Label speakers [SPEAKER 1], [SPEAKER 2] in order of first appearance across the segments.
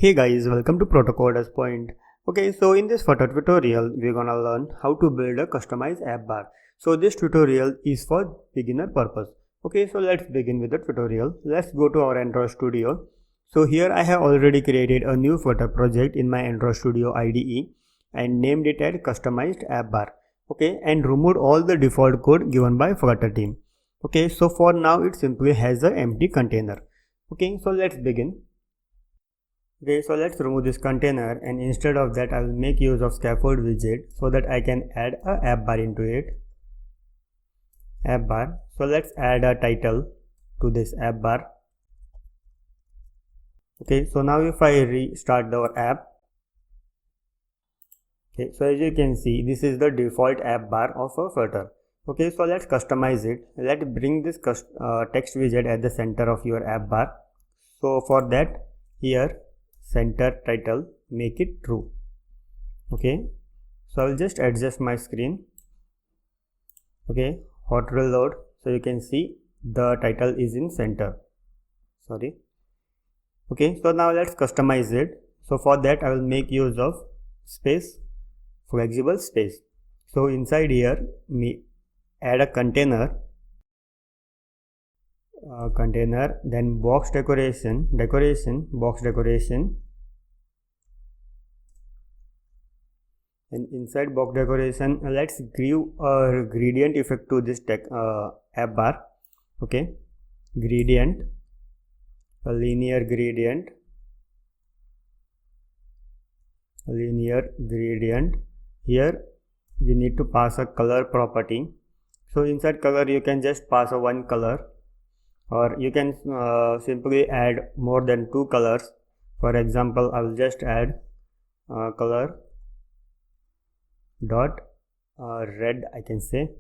[SPEAKER 1] Hey guys, welcome to Protocoders Point. Okay, so in this photo tutorial, we're gonna learn how to build a customized app bar. So this tutorial is for beginner purpose. Okay, so let's begin with the tutorial. Let's go to our Android Studio. So here I have already created a new Flutter project in my Android Studio IDE and named it as customized app bar. Okay, and removed all the default code given by Flutter team. Okay, so for now it simply has an empty container. Okay, so let's begin. Okay, so let's remove this container, and instead of that I will make use of scaffold widget so that I can add a app bar into it. App bar. So let's add a title to this app bar. Okay, so now if I restart our app, okay, so as you can see, this is the default app bar of a Flutter. Okay, so let's customize it. Let's bring this text widget at the center of your app bar. So for that, here center title, make it true. Okay, so I will just adjust my screen. Okay, hot reload, so you can see the title is in center. Sorry. Okay, so now let's customize it. So for that I will make use of space, flexible space. So inside here me add a container, then box decoration, box decoration, and inside box decoration let's give a gradient effect to this app bar. Okay, gradient, a linear gradient, here we need to pass a color property. So inside color you can just pass a one color, or you can simply add more than two colors. For example, I will just add color dot red, I can say.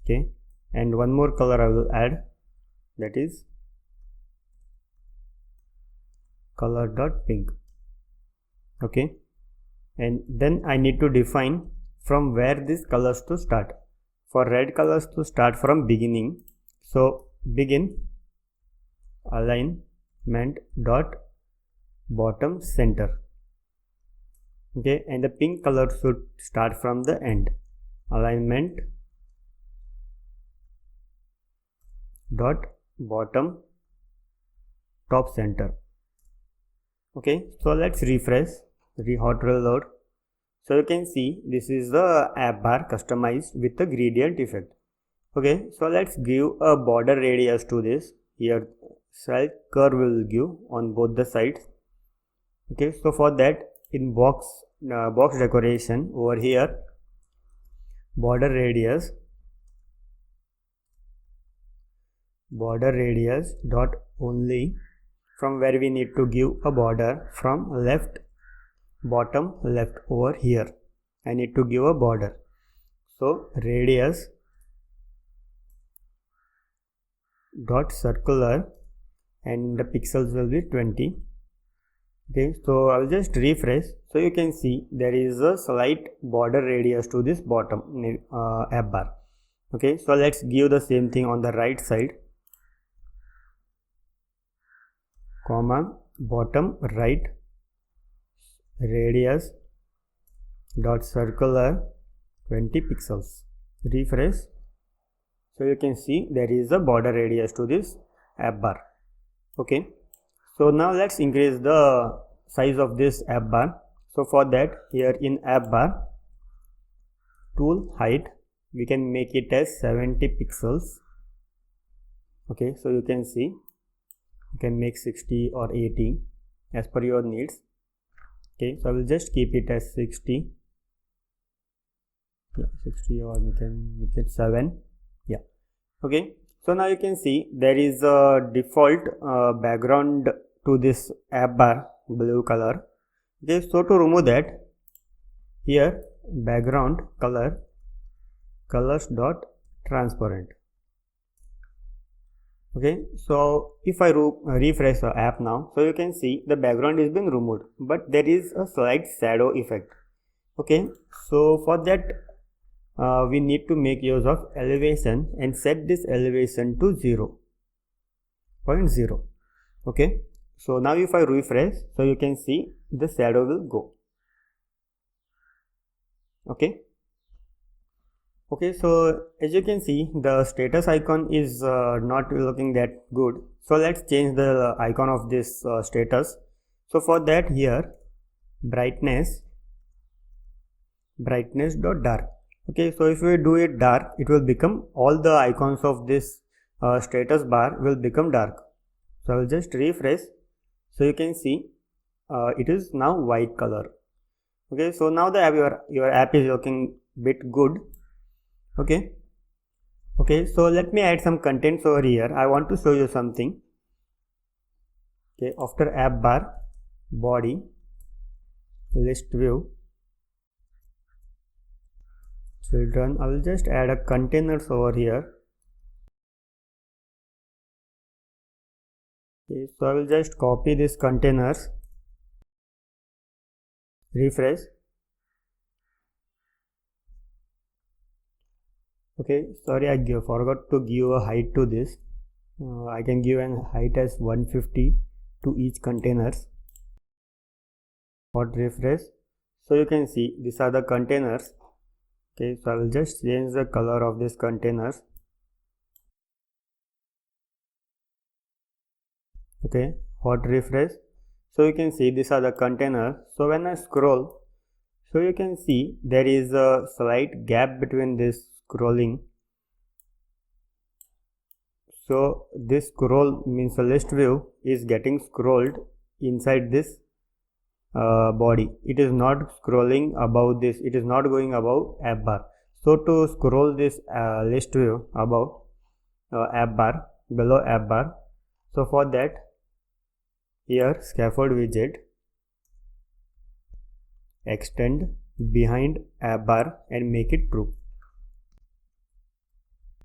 [SPEAKER 1] Okay, and one more color I will add, that is color dot pink. Okay, and then I need to define from where these colors to start. For red colors to start from beginning, so begin alignment dot bottom center. Okay, and the pink color should start from the end, alignment dot bottom top center. Okay, so let's refresh, hot reload. So you can see this is the app bar customized with the gradient effect. Okay, so let's give a border radius to this. Here slight curve will give on both the sides. Okay, so for that, in box decoration over here, border radius dot only, from where we need to give a border from left, bottom left. Over here I need to give a border, so radius dot circular, and the pixels will be 20. Okay, so I will just refresh. So you can see there is a slight border radius to this bottom app bar. Okay, so let's give the same thing on the right side, comma bottom right, radius dot circular 20 pixels. Refresh. So you can see there is a border radius to this app bar. Okay, so now let's increase the size of this app bar. So for that, here in app bar, tool height, we can make it as 70 pixels. Okay, so you can see you can make 60 or 80 as per your needs. Okay, so I will just keep it as 60. Yeah, 60, or we can make it 7. Yeah. Okay, so now you can see there is a default background to this app bar, blue color. Okay, so to remove that, here background colors dot transparent. Okay, so if I refresh the app now, so you can see the background is being removed, but there is a slight shadow effect. Okay, so for that we need to make use of elevation and set this elevation to 0.0. Okay, so now if I refresh, so you can see the shadow will go. Okay, so as you can see, the status icon is not looking that good. So let's change the icon of this status. So for that, here brightness dot dark. Okay, so if we do it dark, it will become all the icons of this status bar will become dark. So I will just refresh. So you can see it is now white color. Okay, so now the app, your app is looking bit good. Okay, so let me add some contents over here. I want to show you something. Okay, after app bar, body, list view, children, I will just add a containers over here. Okay, so I will just copy this containers, refresh. Okay, sorry, I forgot to give a height to this. I can give an height as 150 to each containers. Hot refresh. So you can see these are the containers. Okay, so I will just change the color of these containers. Okay, hot refresh. So you can see these are the containers. So when I scroll, so you can see there is a slight gap between this scrolling. So this scroll means the list view is getting scrolled inside this body. It is not scrolling above this. It is not going above app bar. So to scroll this list view above app bar, below app bar, so for that, here scaffold widget, extend behind app bar and make it true.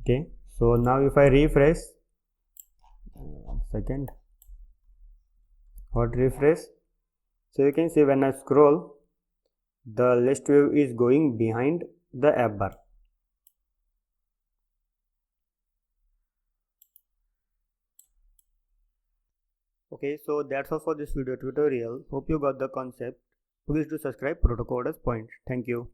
[SPEAKER 1] Okay, so now if I refresh, second, hot refresh, so you can see when I scroll, the list view is going behind the app bar. Okay, so that's all for this video tutorial. Hope you got the concept. Please do subscribe Protocoders Point. Thank you.